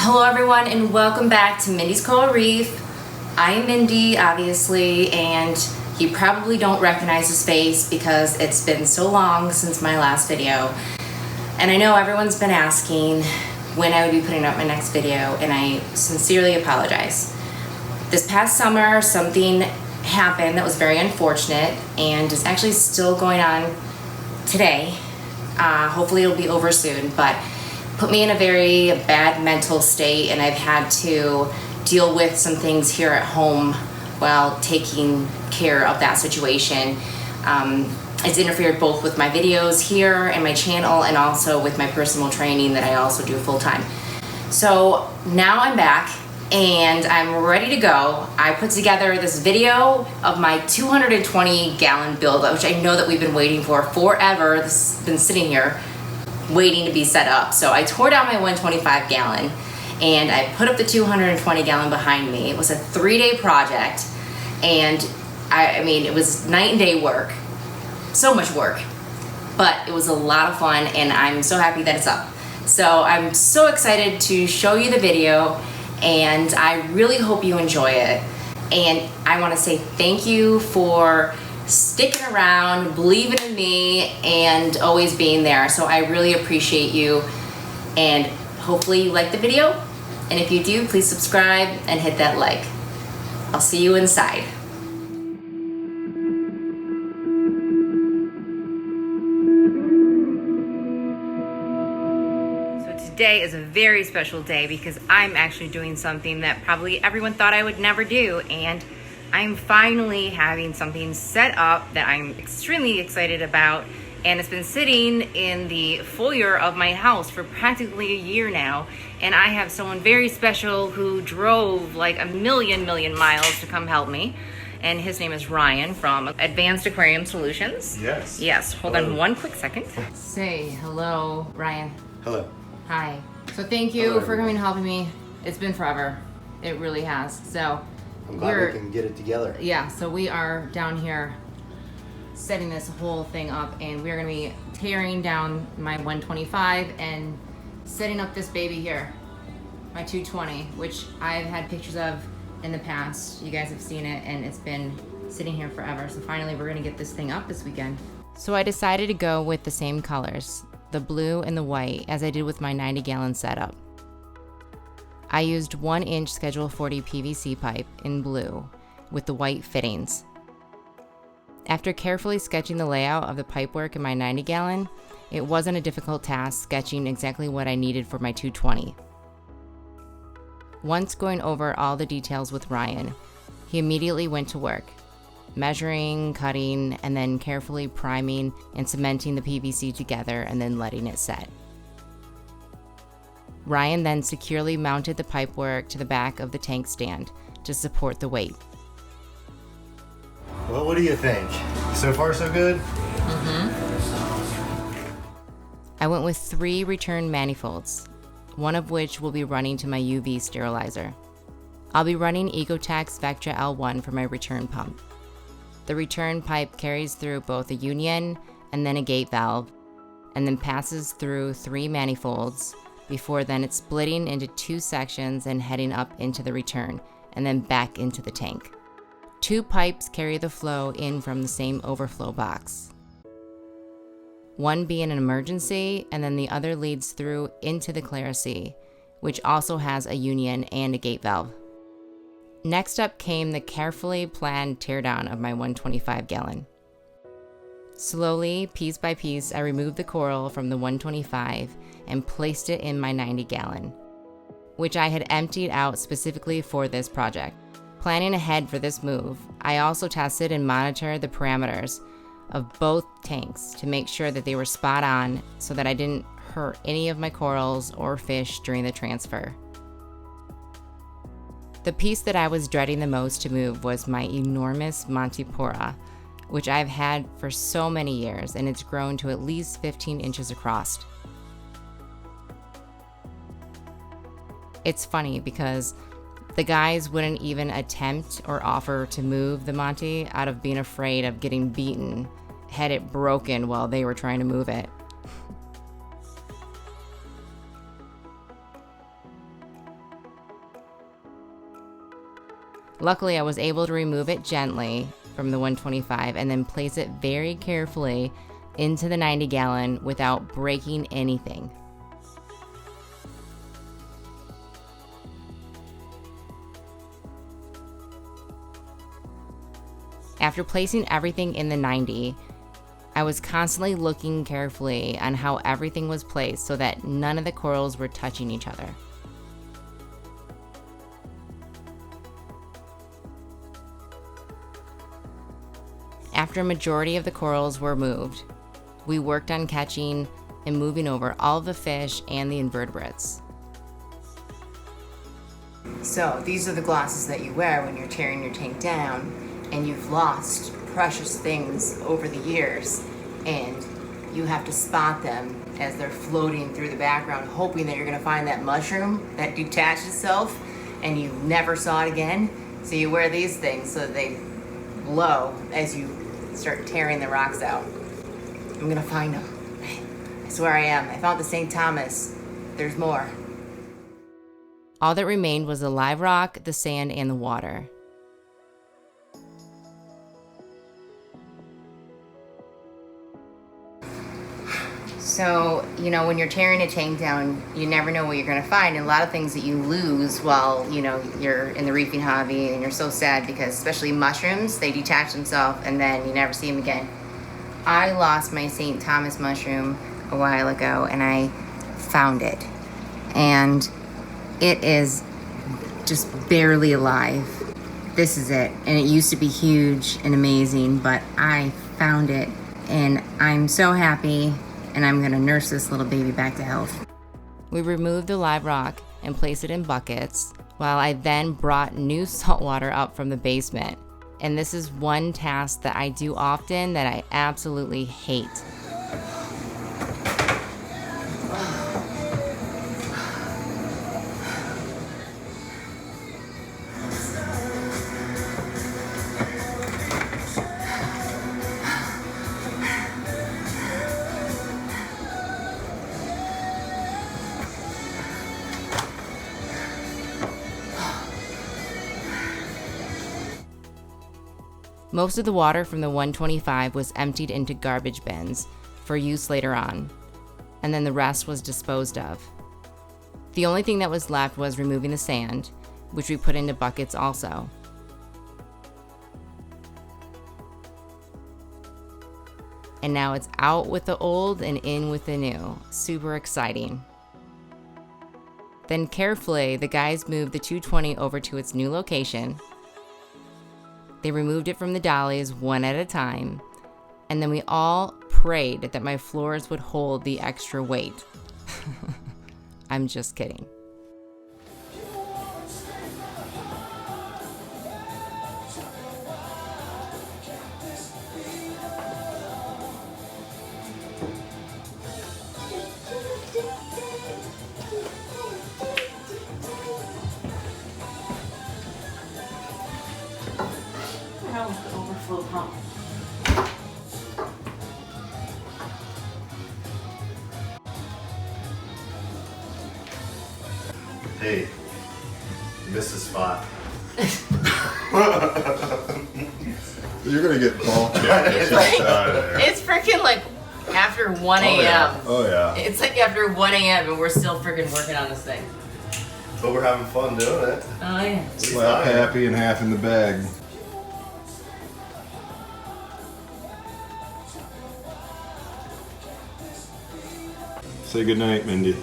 Hello everyone and welcome back to Mindy's Coral Reef. I am Mindy, obviously, and you probably don't recognize this face because it's been so long since my last video. And I know everyone's been asking when I would be putting up my next video, and I sincerely apologize. This past summer, something happened that was very unfortunate and is actually still going on today. Hopefully it'll be over soon, but put me in a very bad mental state, and I've had to deal with some things here at home while taking care of that situation. It's interfered both with my videos here and my channel, and also with my personal training that I also do full-time. So now I'm back and I'm ready to go. I put together this video of my 220 gallon build, which I know that we've been waiting for forever. This has been sitting here waiting to be set up. So I tore down my 125 gallon and I put up the 220 gallon behind me. It was a 3-day project, and I mean, it was night and day work. So much work, but it was a lot of fun, and I'm so happy that it's up. So I'm so excited to show you the video, and I really hope you enjoy it. And I want to say thank you for sticking around, believing in me, and always being there. So I really appreciate you, and hopefully you like the video. And if you do, please subscribe and hit that like. I'll see you inside. So today is a very special day because I'm actually doing something that probably everyone thought I would never do, and I'm finally having something set up that I'm extremely excited about, and it's been sitting in the foyer of my house for practically a year now, and I have someone very special who drove like a million miles to come help me, and his name is Ryan from Advanced Aquarium Solutions. Yes. Yes, hold on one quick second. Say hello, Ryan. Hello. Hi. So thank you for coming and helping me. It's been forever. It really has. So I'm glad we can get it together. Yeah, so we are down here setting this whole thing up, and we're gonna be tearing down my 125 and setting up this baby here, my 220, which I've had pictures of in the past. You guys have seen it, and it's been sitting here forever. So finally we're gonna get this thing up this weekend. So I decided to go with the same colors, the blue and the white, as I did with my 90 gallon setup. I used 1-inch Schedule 40 PVC pipe in blue with the white fittings. After carefully sketching the layout of the pipework in my 90 gallon, it wasn't a difficult task sketching exactly what I needed for my 220. Once going over all the details with Ryan, he immediately went to work, measuring, cutting, and then carefully priming and cementing the PVC together and then letting it set. Ryan then securely mounted the pipework to the back of the tank stand to support the weight. Well, what do you think? So far, so good? I went with 3 return manifolds, one of which will be running to my UV sterilizer. I'll be running Ecotex Vectra L1 for my return pump. The return pipe carries through both a union and then a gate valve, and then passes through 3 manifolds, before then it's splitting into 2 sections and heading up into the return, and then back into the tank. 2 pipes carry the flow in from the same overflow box. One being an emergency, and then the other leads through into the Clara Sea, which also has a union and a gate valve. Next up came the carefully planned teardown of my 125 gallon. Slowly, piece by piece, I removed the coral from the 125 and placed it in my 90 gallon, which I had emptied out specifically for this project. Planning ahead for this move, I also tested and monitored the parameters of both tanks to make sure that they were spot on so that I didn't hurt any of my corals or fish during the transfer. The piece that I was dreading the most to move was my enormous Montipora, which I've had for so many years, and it's grown to at least 15 inches across. It's funny because the guys wouldn't even attempt or offer to move the Monty out of being afraid of getting beaten had it broken while they were trying to move it. Luckily, I was able to remove it gently from the 125 and then place it very carefully into the 90-gallon without breaking anything. After placing everything in the 90, I was constantly looking carefully on how everything was placed so that none of the corals were touching each other. After a majority of the corals were moved, we worked on catching and moving over all of the fish and the invertebrates. So these are the glosses that you wear when you're tearing your tank down and you've lost precious things over the years, and you have to spot them as they're floating through the background, hoping that you're going to find that mushroom that detached itself and you never saw it again. So you wear these things so that they glow as you start tearing the rocks out. I'm gonna find them. I swear I am. I found the St. Thomas. There's more. All that remained was the live rock, the sand, and the water. So, you know, when you're tearing a tank down, you never know what you're going to find. And a lot of things that you lose while, you know, you're in the reefing hobby, and you're so sad because especially mushrooms, they detach themselves and then you never see them again. I lost my St. Thomas mushroom a while ago and I found it. And it is just barely alive. This is it. And it used to be huge and amazing, but I found it and I'm so happy. And I'm gonna nurse this little baby back to health. We removed the live rock and placed it in buckets, while I then brought new salt water up from the basement. And this is one task that I do often that I absolutely hate. Most of the water from the 125 was emptied into garbage bins for use later on, and then the rest was disposed of. The only thing that was left was removing the sand, which we put into buckets also. And now it's out with the old and in with the new. Super exciting. Then carefully, the guys moved the 220 over to its new location. They removed it from the dollies one at a time, and then we all prayed that my floors would hold the extra weight. I'm just kidding. The overflow pump. Hey, you missed a spot. You're gonna get bulked out of there. It's freaking like after 1 a.m. Oh yeah. Oh yeah. It's like after 1 a.m. and we're still freaking working on this thing. But we're having fun doing it. Oh yeah. Slap happy and half in the bag. Say goodnight, Mindy.